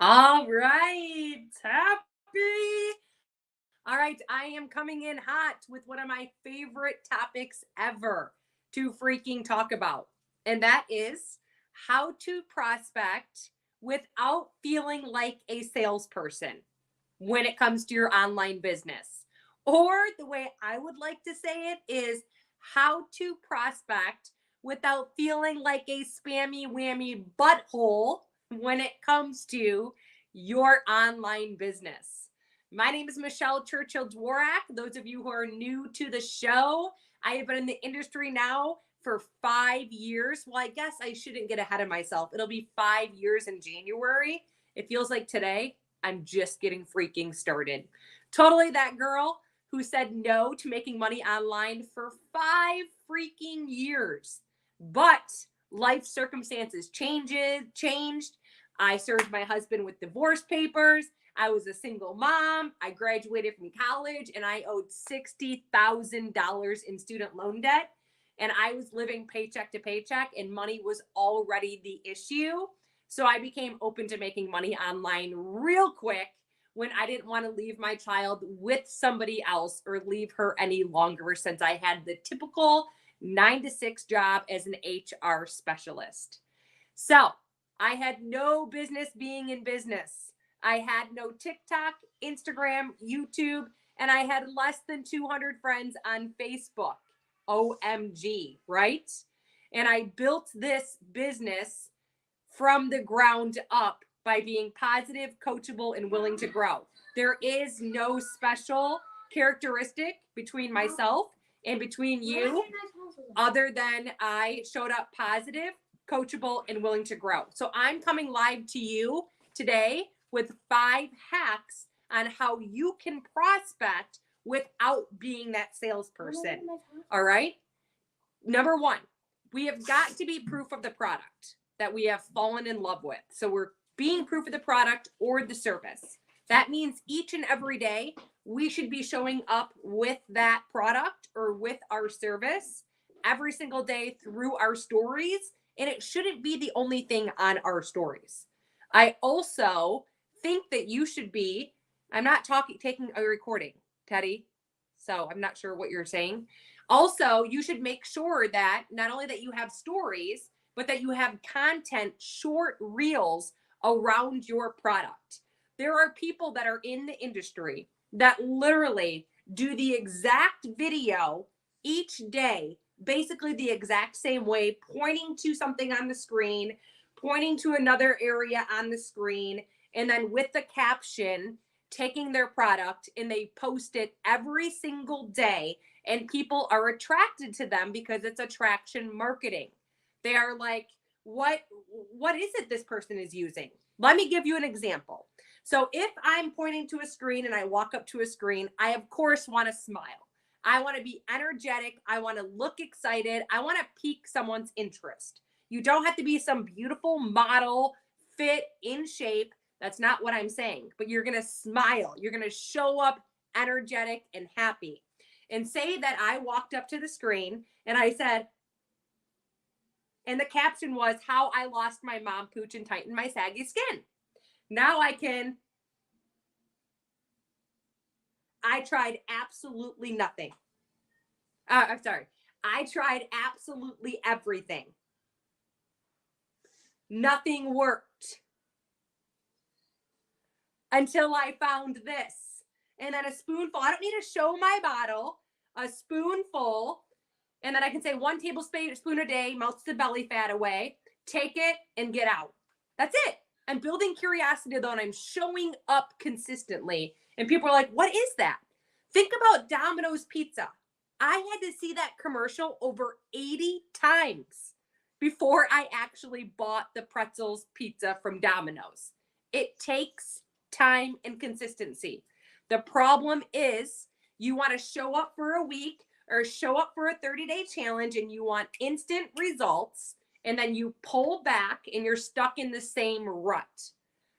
All right, happy. All right, I am coming in hot with one of my favorite topics ever to freaking talk about. And that is how to prospect without feeling like a salesperson when it comes to your online business. Or the way I would like to say it is how to prospect without feeling like a spammy whammy butthole when it comes to your online business. My name is Michelle Churchill Dworak. Those of you who are new to the show, I have been in the industry now for 5 years. Well, I guess I shouldn't get ahead of myself. It'll be 5 years in January. It feels like today I'm just getting freaking started. Totally that girl who said no to making money online for 5 freaking years. But life circumstances changed. I served my husband with divorce papers. I was a single mom. I graduated from college and I owed $60,000 in student loan debt. And I was living paycheck to paycheck, and money was already the issue. So I became open to making money online real quick when I didn't want to leave my child with somebody else or leave her any longer, since I had the typical 9 to 6 job as an HR specialist. So I had no business being in business. I had no TikTok, Instagram, YouTube, and I had less than 200 friends on Facebook. OMG, right? And I built this business from the ground up by being positive, coachable, and willing to grow. There is no special characteristic between myself and between you other than I showed up positive, coachable, and willing to grow. So I'm coming live to you today with 5 hacks on how you can prospect without being that salesperson. All right. Number one, we have got to be proof of the product that we have fallen in love with. So we're being proof of the product or the service. That means each and every day we should be showing up with that product or with our service every single day through our stories. And it shouldn't be the only thing on our stories. I also think that you should be, I'm not taking a recording, Teddy. So I'm not sure what you're saying. Also, you should make sure that not only that you have stories, but that you have content, short reels around your product. There are people that are in the industry that literally do the exact video each day, basically the exact same way, pointing to something on the screen, pointing to another area on the screen, and then with the caption, taking their product, and they post it every single day, and people are attracted to them because it's attraction marketing. They are like, what is it this person is using? Let me give you an example. So if I'm pointing to a screen and I walk up to a screen, I of course want to smile. I want to be energetic. I want to look excited. I want to pique someone's interest. You don't have to be some beautiful model, fit, in shape. That's not what I'm saying. But you're going to smile. You're going to show up energetic and happy. And say that I walked up to the screen and I said, and the caption was how I lost my mom pooch and tightened my saggy skin. Now I tried absolutely nothing. I'm sorry. I tried absolutely everything. Nothing worked until I found this. And then a spoonful. I don't need to show my bottle. A spoonful. And then I can say 1 tablespoon a day melts the belly fat away. Take it and get out. That's it. I'm building curiosity though, and I'm showing up consistently. And people are like, what is that? Think about Domino's Pizza. I had to see that commercial over 80 times before I actually bought the pretzels pizza from Domino's. It takes time and consistency. The problem is you want to show up for a week or show up for a 30-day challenge and you want instant results, and then you pull back and you're stuck in the same rut.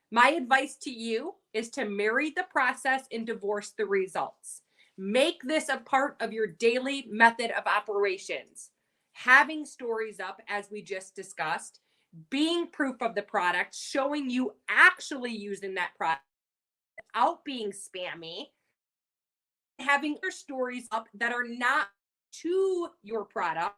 My advice to you is to marry the process and divorce the results. Make this a part of your daily method of operations. Having stories up, as we just discussed, being proof of the product, showing you actually using that product without being spammy, having your stories up that are not to your product,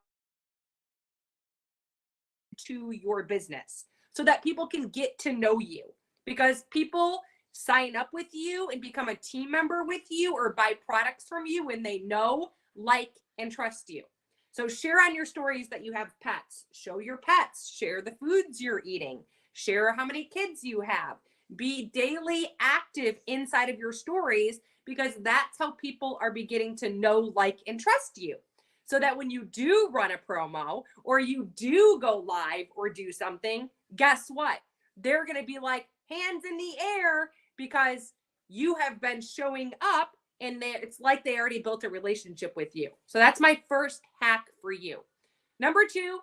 to your business, so that people can get to know you, because people sign up with you and become a team member with you or buy products from you when they know, like, and trust you. So share on your stories that you have pets, show your pets, share the foods you're eating, share how many kids you have, be daily active inside of your stories, because that's how people are beginning to know, like, and trust you. So that when you do run a promo or you do go live or do something, guess what? They're going to be like hands in the air, because you have been showing up, and it's like they already built a relationship with you. So that's my first hack for you. Number 2,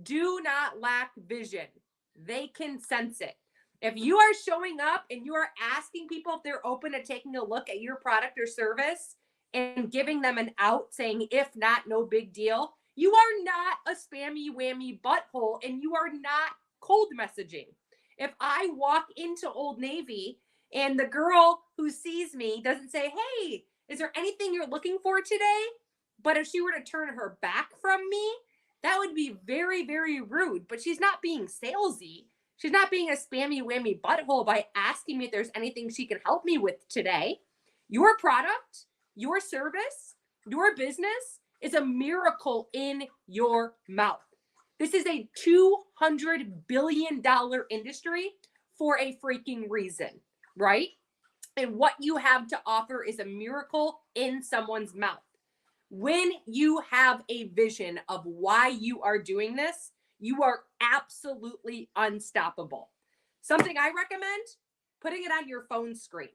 do not lack vision. They can sense it. If you are showing up and you are asking people if they're open to taking a look at your product or service and giving them an out, saying, if not, no big deal, you are not a spammy whammy butthole, and you are not cold messaging. If I walk into Old Navy and the girl who sees me doesn't say, hey, is there anything you're looking for today? But if she were to turn her back from me, that would be very, very rude. But she's not being salesy. She's not being a spammy whammy butthole by asking me if there's anything she can help me with today. Your product, your service, your business is a miracle in your mouth. This is a $200 billion industry for a freaking reason, right? And what you have to offer is a miracle in someone's mouth. When you have a vision of why you are doing this, you are absolutely unstoppable. Something I recommend, putting it on your phone screen.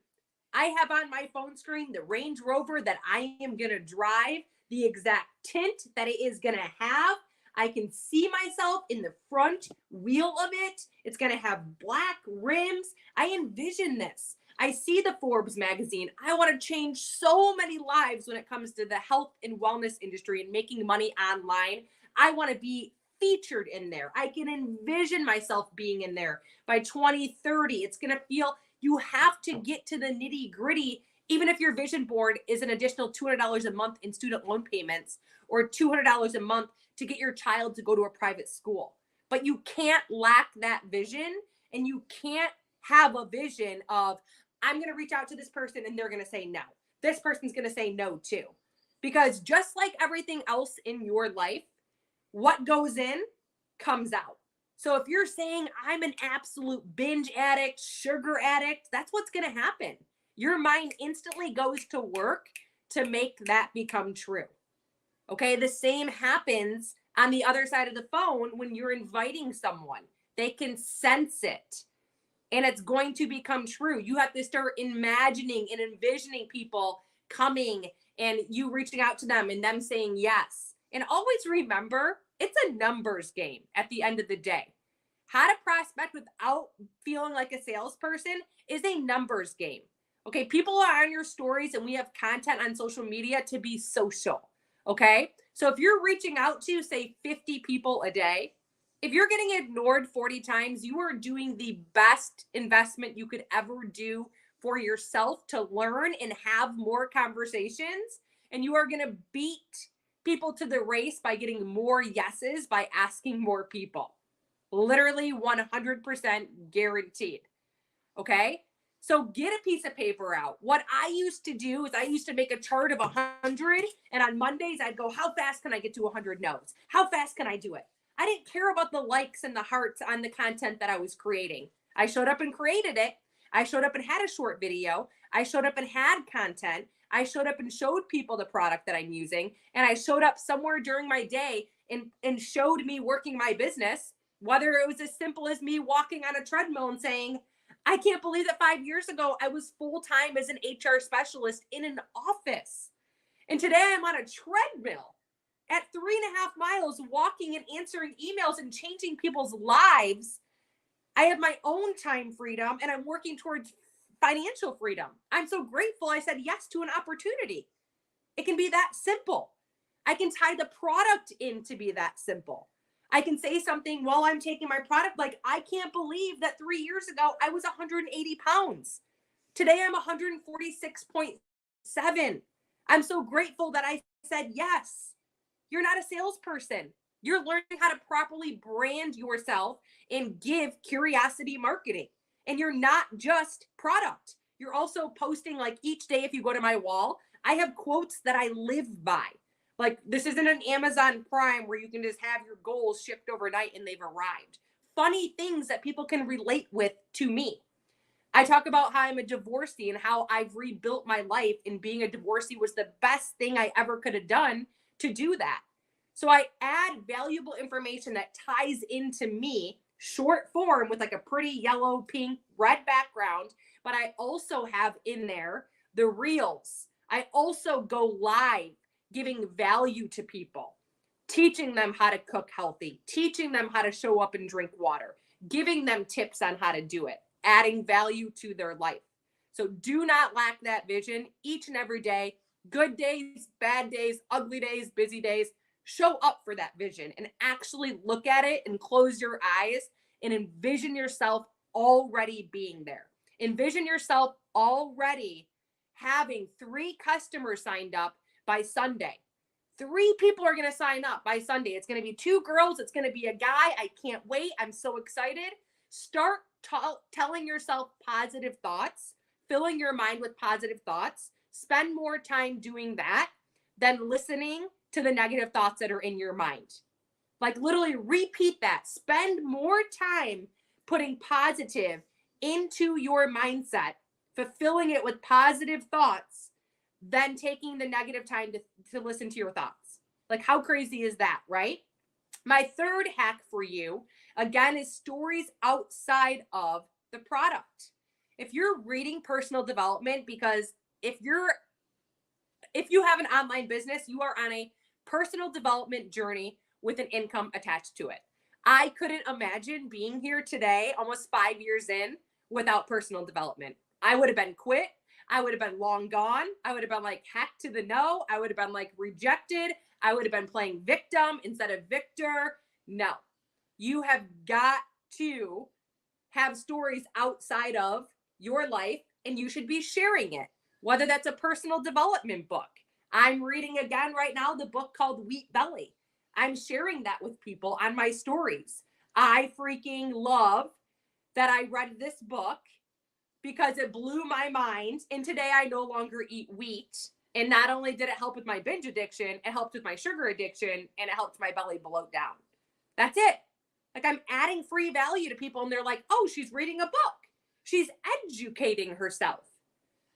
I have on my phone screen the Range Rover that I am going to drive, the exact tint that it is going to have. I can see myself in the front wheel of it. It's going to have black rims. I envision this. I see the Forbes magazine. I want to change so many lives when it comes to the health and wellness industry and making money online. I want to be featured in there. I can envision myself being in there by 2030. It's going to feel, you have to get to the nitty gritty. Even if your vision board is an additional $200 a month in student loan payments, or $200 a month to get your child to go to a private school. But you can't lack that vision, and you can't have a vision of, I'm going to reach out to this person and they're going to say no. This person's going to say no too. Because just like everything else in your life, what goes in comes out. So if you're saying I'm an absolute binge addict, sugar addict, that's what's going to happen. Your mind instantly goes to work to make that become true. Okay, the same happens on the other side of the phone when you're inviting someone. They can sense it, and it's going to become true. You have to start imagining and envisioning people coming and you reaching out to them and them saying yes. And always remember, it's a numbers game at the end of the day. How to prospect without feeling like a salesperson is a numbers game. Okay, people are on your stories, and we have content on social media to be social. Okay, so if you're reaching out to, say, 50 people a day, if you're getting ignored 40 times, you are doing the best investment you could ever do for yourself to learn and have more conversations. And you are going to beat people to the race by getting more yeses by asking more people. Literally 100% guaranteed. Okay? So get a piece of paper out. What I used to do is I used to make a chart of 100, and on Mondays I'd go, how fast can I get to 100 no's? How fast can I do it? I didn't care about the likes and the hearts on the content that I was creating. I showed up and created it. I showed up and had a short video. I showed up and had content. I showed up and showed people the product that I'm using. And I showed up somewhere during my day and showed me working my business, whether it was as simple as me walking on a treadmill and saying, I can't believe that 5 years ago I was full-time as an HR specialist in an office. And today I'm on a treadmill at 3.5 miles, walking and answering emails and changing people's lives. I have my own time freedom, and I'm working towards financial freedom. I'm so grateful I said yes to an opportunity. It can be that simple. I can tie the product in to be that simple. I can say something while I'm taking my product, like, I can't believe that 3 years ago I was 180 pounds. Today I'm 146.7. I'm so grateful that I said yes. You're not a salesperson. You're learning how to properly brand yourself and give curiosity marketing. And you're not just product. You're also posting, like, each day. If you go to my wall, I have quotes that I live by. Like, this isn't an Amazon Prime where you can just have your goals shipped overnight and they've arrived. Funny things that people can relate with to me. I talk about how I'm a divorcee and how I've rebuilt my life, and being a divorcee was the best thing I ever could have done to do that. So I add valuable information that ties into me, short form with like a pretty yellow, pink, red background, but I also have in there the reels. I also go live giving value to people, teaching them how to cook healthy, teaching them how to show up and drink water, giving them tips on how to do it, adding value to their life. So do not lack that vision each and every day. Good days, bad days, ugly days, busy days. Show up for that vision and actually look at it and close your eyes and envision yourself already being there. Envision yourself already having 3 customers signed up by Sunday. 3 people are going to sign up by Sunday. It's going to be 2 girls. It's going to be a guy. I can't wait. I'm so excited. Start telling yourself positive thoughts, filling your mind with positive thoughts. Spend more time doing that than listening to the negative thoughts that are in your mind. Like, literally repeat that. Spend more time putting positive into your mindset, fulfilling it with positive thoughts, than taking the negative time to listen to your thoughts. Like, how crazy is that, right? My third hack for you, again, is stories outside of the product. If you're reading personal development, because if you have an online business, you are on a personal development journey with an income attached to it. I couldn't imagine being here today, almost 5 years in, without personal development. I would have been quit. I would have been long gone. I would have been like, heck to the no. I would have been like rejected. I would have been playing victim instead of victor. No, you have got to have stories outside of your life, and you should be sharing it, whether that's a personal development book. I'm reading again right now the book called Wheat Belly. I'm sharing that with people on my stories. I freaking love that I read this book because it blew my mind. And today I no longer eat wheat. And not only did it help with my binge addiction, it helped with my sugar addiction, and it helped my belly bloat down. That's it. Like, I'm adding free value to people, and they're like, oh, she's reading a book. She's educating herself.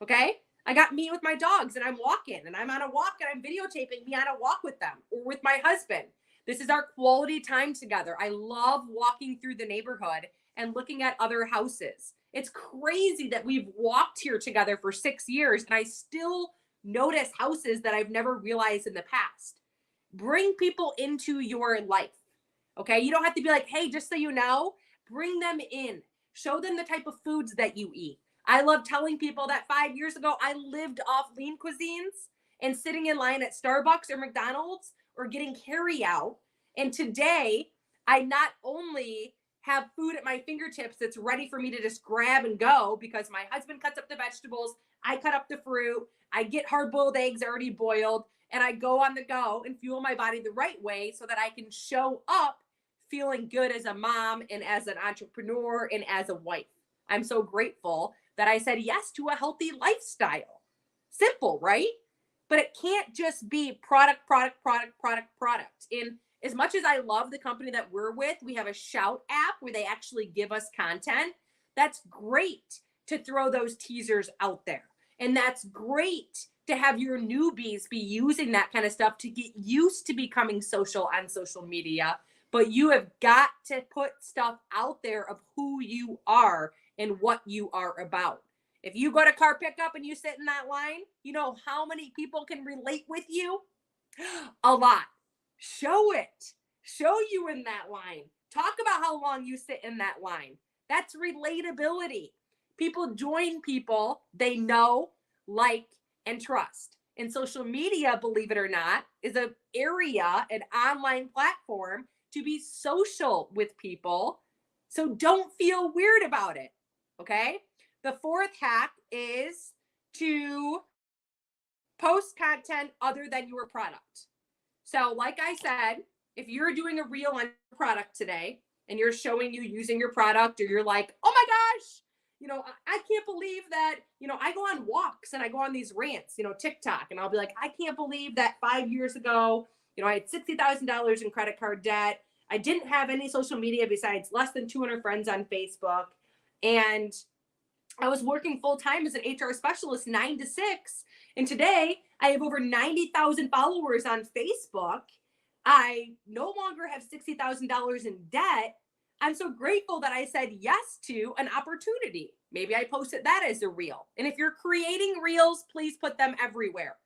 Okay? I got me with my dogs, and I'm walking, and I'm on a walk, and I'm videotaping me on a walk with them or with my husband. This is our quality time together. I love walking through the neighborhood and looking at other houses. It's crazy that we've walked here together for 6 years, and I still notice houses that I've never realized in the past. Bring people into your life. Okay? You don't have to be like, hey, just so you know, bring them in. Show them the type of foods that you eat. I love telling people that 5 years ago, I lived off lean cuisines and sitting in line at Starbucks or McDonald's or getting carry out. And today, I not only have food at my fingertips that's ready for me to just grab and go, because my husband cuts up the vegetables, I cut up the fruit, I get hard-boiled eggs already boiled, and I go on the go and fuel my body the right way so that I can show up feeling good as a mom and as an entrepreneur and as a wife. I'm so grateful that I said yes to a healthy lifestyle. Simple, right? But it can't just be product. And as much as I love the company that we're with, we have a Shout app where they actually give us content. That's great to throw those teasers out there. And that's great to have your newbies be using that kind of stuff to get used to becoming social on social media. But you have got to put stuff out there of who you are and what you are about. If you go to car pickup and you sit in that line, you know how many people can relate with you? A lot. Show it. Show you in that line. Talk about how long you sit in that line. That's relatability. People join people they know, like, and trust. And social media, believe it or not, is an area, an online platform to be social with people. So don't feel weird about it. Okay. The fourth hack is to post content other than your product. So, like I said, if you're doing a reel on your product today and you're showing you using your product, or you're like, oh my gosh, I can't believe that, I go on walks and I go on these rants, TikTok, and I'll be like, I can't believe that 5 years ago, I had $60,000 in credit card debt. I didn't have any social media besides less than 200 friends on Facebook. And I was working full time as an HR specialist 9 to 6. And today I have over 90,000 followers on Facebook. I no longer have $60,000 in debt. I'm so grateful that I said yes to an opportunity. Maybe I posted that as a reel. And if you're creating reels, please put them everywhere.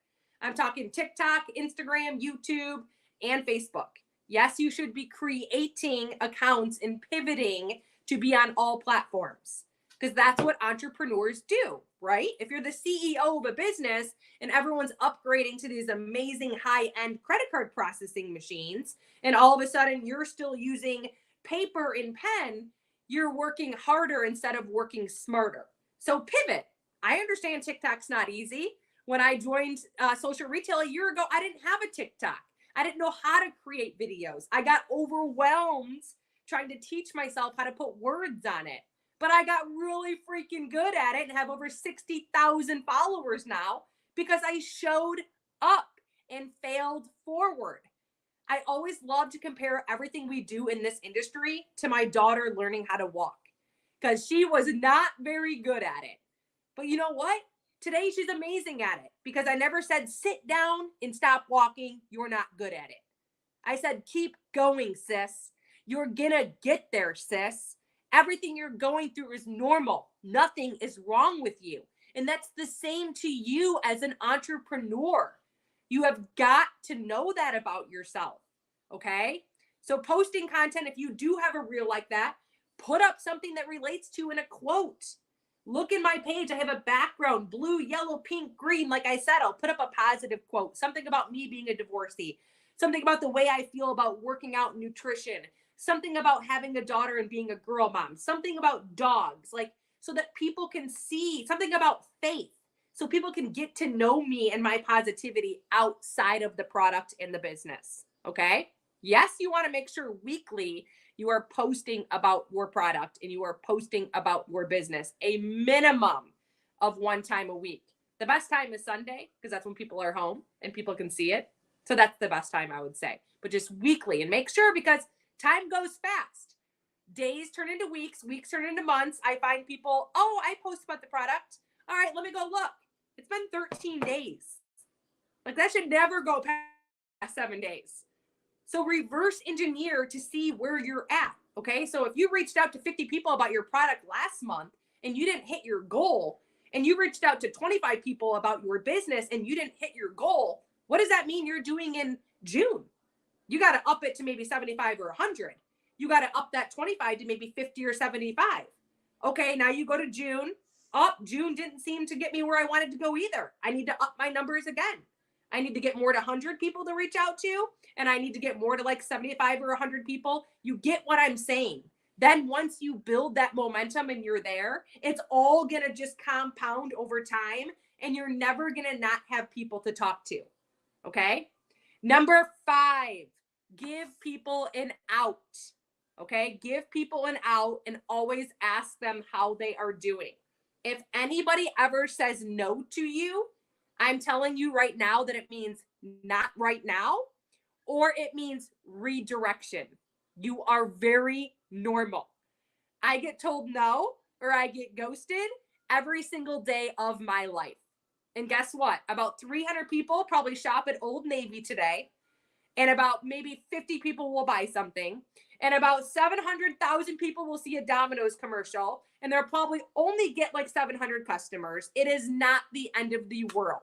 I'm talking TikTok, Instagram, YouTube, and Facebook. Yes, you should be creating accounts and pivoting to be on all platforms, because that's what entrepreneurs do, right? If you're the CEO of a business and everyone's upgrading to these amazing high-end credit card processing machines, and all of a sudden you're still using paper and pen, you're working harder instead of working smarter. So pivot. I understand TikTok's not easy. When I joined social retail a year ago, I didn't have a TikTok. I didn't know how to create videos. I got overwhelmed trying to teach myself how to put words on it. But I got really freaking good at it and have over 60,000 followers now because I showed up and failed forward. I always love to compare everything we do in this industry to my daughter learning how to walk, because she was not very good at it. But you know what? Today she's amazing at it, because I never said sit down and stop walking. You're not good at it. I said keep going, sis. You're gonna get there, sis. Everything you're going through is normal. Nothing is wrong with you. And that's the same to you as an entrepreneur. You have got to know that about yourself. Okay? So posting content, if you do have a reel like that, put up something that relates to in a quote. Look in my page. I have a background, blue, yellow, pink, green. Like I said, I'll put up a positive quote, something about me being a divorcee, something about the way I feel about working out, nutrition, something about having a daughter and being a girl mom, something about dogs, like, so that people can see, something about faith, so people can get to know me and my positivity outside of the product and the business. Okay? Yes, you want to make sure weekly you are posting about your product and you are posting about your business, a minimum of 1 time a week. The best time is Sunday, because that's when people are home and people can see it. So that's the best time, I would say. But just weekly, and make sure, because time goes fast. Days turn into weeks, weeks turn into months. I find people, oh, I post about the product. All right, let me go look. It's been 13 days. Like, that should never go past 7 days. So reverse engineer to see where you're at. Okay. So if you reached out to 50 people about your product last month and you didn't hit your goal, and you reached out to 25 people about your business and you didn't hit your goal, what does that mean you're doing in June? You got to up it to maybe 75 or 100. You got to up that 25 to maybe 50 or 75. Okay, now you go to June. June didn't seem to get me where I wanted to go either. I need to up my numbers again. I need to get more to 100 people to reach out to, and I need to get more to like 75 or 100 people. You get what I'm saying? Then once you build that momentum and you're there, it's all going to just compound over time, and you're never going to not have people to talk to. Okay? Number 5, give people an out. Okay? Give people an out and always ask them how they are doing. If anybody ever says no to you, I'm telling you right now that it means not right now, or it means redirection. You are very normal. I get told no, or I get ghosted every single day of my life. And guess what? About 300 people probably shop at Old Navy today, and about maybe 50 people will buy something, and about 700,000 people will see a Domino's commercial, and they'll probably only get like 700 customers. It is not the end of the world.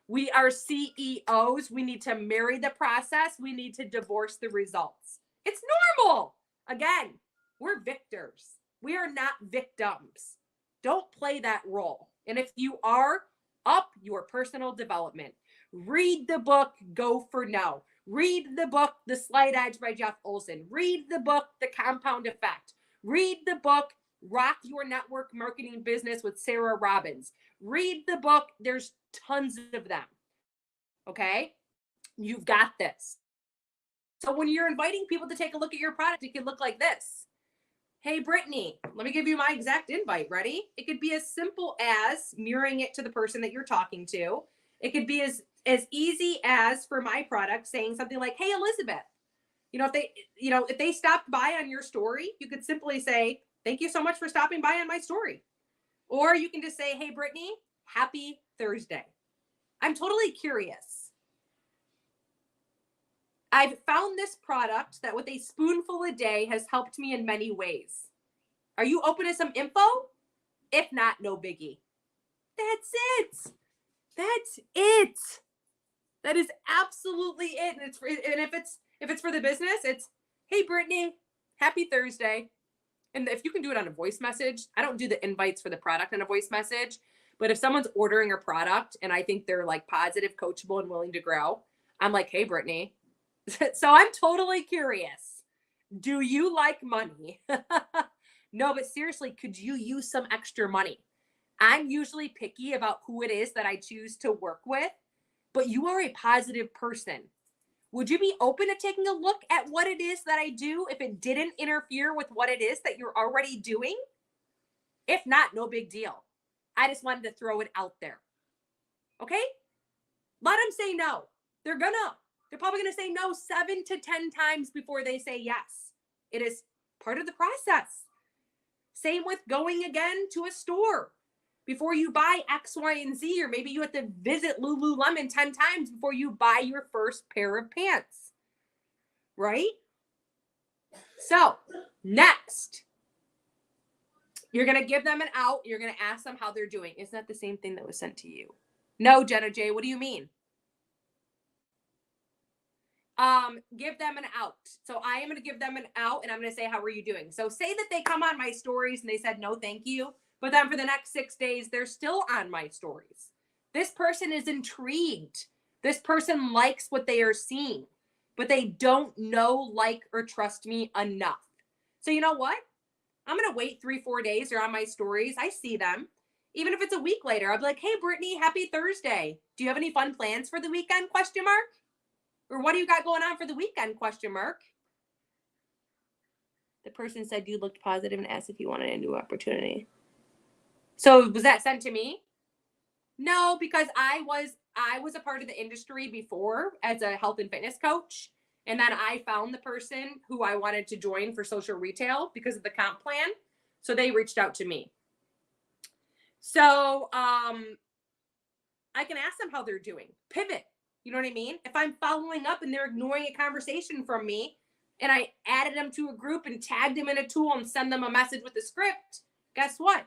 We are CEOs. We need to marry the process. We need to divorce the results. It's normal. Again, we're victors. We are not victims. Don't play that role. And if you are, up your personal development. Read the book, Go for No. Read the book, The Slight Edge by Jeff Olson. Read the book, The Compound Effect. Read the book, Rock Your Network Marketing Business with Sarah Robbins. Read the book. There's tons of them. Okay? You've got this. So when you're inviting people to take a look at your product, it could look like this. Hey, Brittany, let me give you my exact invite. Ready? It could be as simple as mirroring it to the person that you're talking to. It could be as easy as, for my product, saying something like, hey, Elizabeth, if they stopped by on your story, you could simply say, thank you so much for stopping by on my story. Or you can just say, hey, Brittany, happy Thursday. I'm totally curious. I've found this product that with a spoonful a day has helped me in many ways. Are you open to some info? If not, no biggie. That's it. That's it. That is absolutely it. And if it's for the business, it's, hey, Brittany, happy Thursday. And if you can do it on a voice message, I don't do the invites for the product on a voice message, but if someone's ordering a product and I think they're like positive, coachable, and willing to grow, I'm like, hey, Brittany. So I'm totally curious. Do you like money? No, but seriously, could you use some extra money? I'm usually picky about who it is that I choose to work with, but you are a positive person. Would you be open to taking a look at what it is that I do if it didn't interfere with what it is that you're already doing? If not, no big deal. I just wanted to throw it out there. Okay? Let them say no. They're probably going to say no 7 to 10 times before they say yes. It is part of the process. Same with going again to a store. Before you buy X, Y, and Z, or maybe you have to visit Lululemon 10 times before you buy your first pair of pants. Right? So, next, you're going to give them an out. You're going to ask them how they're doing. Isn't that the same thing that was sent to you? No, Jenna J. What do you mean? Give them an out. So I am going to give them an out and I'm going to say, how are you doing? So say that they come on my stories and they said, no, thank you. But then for the next 6 days, they're still on my stories. This person is intrigued. This person likes what they are seeing, but they don't know, like, or trust me enough. So you know what? I'm going to wait 3-4 days. They're on my stories. I see them. Even if it's a week later, I'll be like, hey, Brittany, happy Thursday. Do you have any fun plans for the weekend? ? Or what do you got going on for the weekend? ? The person said you looked positive and asked if you wanted a new opportunity. So was that sent to me? No, because I was a part of the industry before as a health and fitness coach. And then I found the person who I wanted to join for social retail because of the comp plan. So they reached out to me. So I can ask them how they're doing. Pivot. You know what I mean? If I'm following up and they're ignoring a conversation from me and I added them to a group and tagged them in a tool and send them a message with a script, guess what?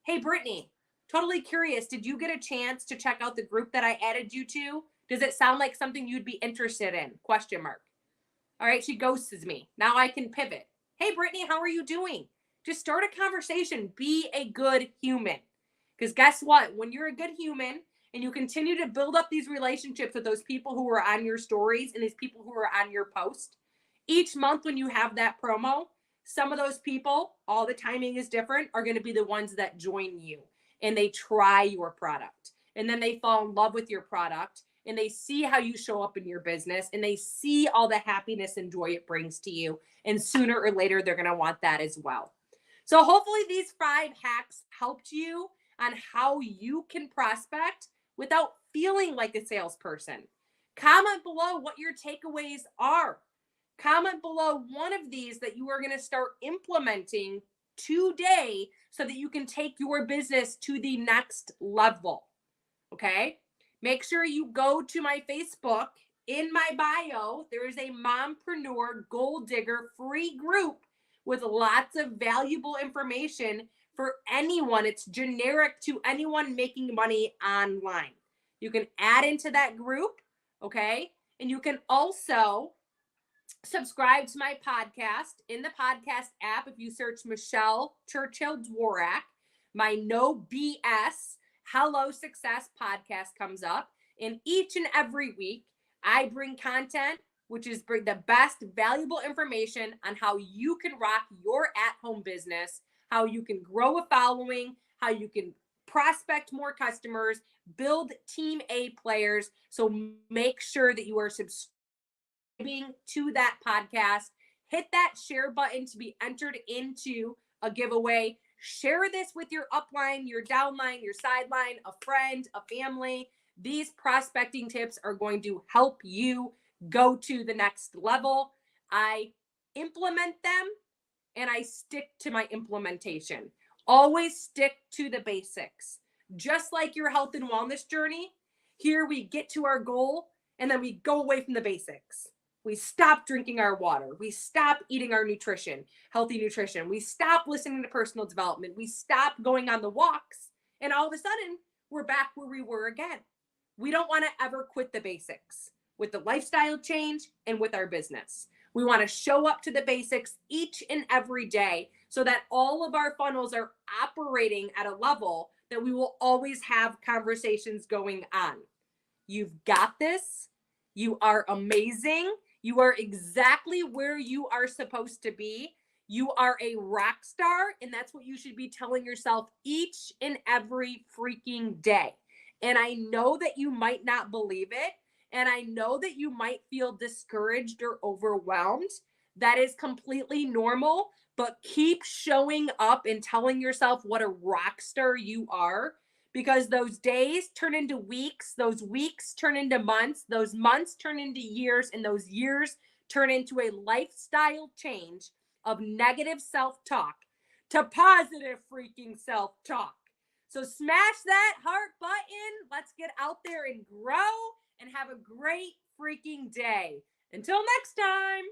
Hey, Brittany, totally curious. Did you get a chance to check out the group that I added you to? Does it sound like something you'd be interested in? ? All right, she ghosts me. Now I can pivot. Hey, Brittany, how are you doing? Just start a conversation. Be a good human. Because guess what? When you're a good human and you continue to build up these relationships with those people who are on your stories and these people who are on your post, each month when you have that promo, some of those people, all the timing is different, are going to be the ones that join you and they try your product. And then they fall in love with your product and they see how you show up in your business and they see all the happiness and joy it brings to you. And sooner or later, they're going to want that as well. So hopefully these 5 hacks helped you on how you can prospect without feeling like a salesperson. Comment below what your takeaways are. Comment below one of these that you are going to start implementing today so that you can take your business to the next level. Okay? Make sure you go to my Facebook. In my bio, there is a Mompreneur Goal Digger free group with lots of valuable information for anyone. It's generic to anyone making money online. You can add into that group, okay? And you can also subscribe to my podcast in the podcast app. If you search Michelle Churchill Dworak, my No BS Hello Success podcast comes up. And each and every week, I bring content, which is bring the best valuable information on how you can rock your at-home business, how you can grow a following, how you can prospect more customers, build team A players. So make sure that you are subscribing to that podcast. Hit that share button to be entered into a giveaway. Share this with your upline, your downline, your sideline, a friend, a family. These prospecting tips are going to help you go to the next level. I implement them and I stick to my implementation. Always stick to the basics. Just like your health and wellness journey, here we get to our goal and then we go away from the basics. We stop drinking our water. We stop eating our nutrition, healthy nutrition. We stop listening to personal development. We stop going on the walks. And all of a sudden, we're back where we were again. We don't want to ever quit the basics with the lifestyle change and with our business. We want to show up to the basics each and every day so that all of our funnels are operating at a level that we will always have conversations going on. You've got this. You are amazing. You are exactly where you are supposed to be. You are a rock star, and that's what you should be telling yourself each and every freaking day. And I know that you might not believe it, and I know that you might feel discouraged or overwhelmed. That is completely normal, but keep showing up and telling yourself what a rock star you are, because those days turn into weeks, those weeks turn into months, those months turn into years, and those years turn into a lifestyle change of negative self-talk to positive freaking self-talk. So smash that heart button. Let's get out there and grow and have a great freaking day. Until next time.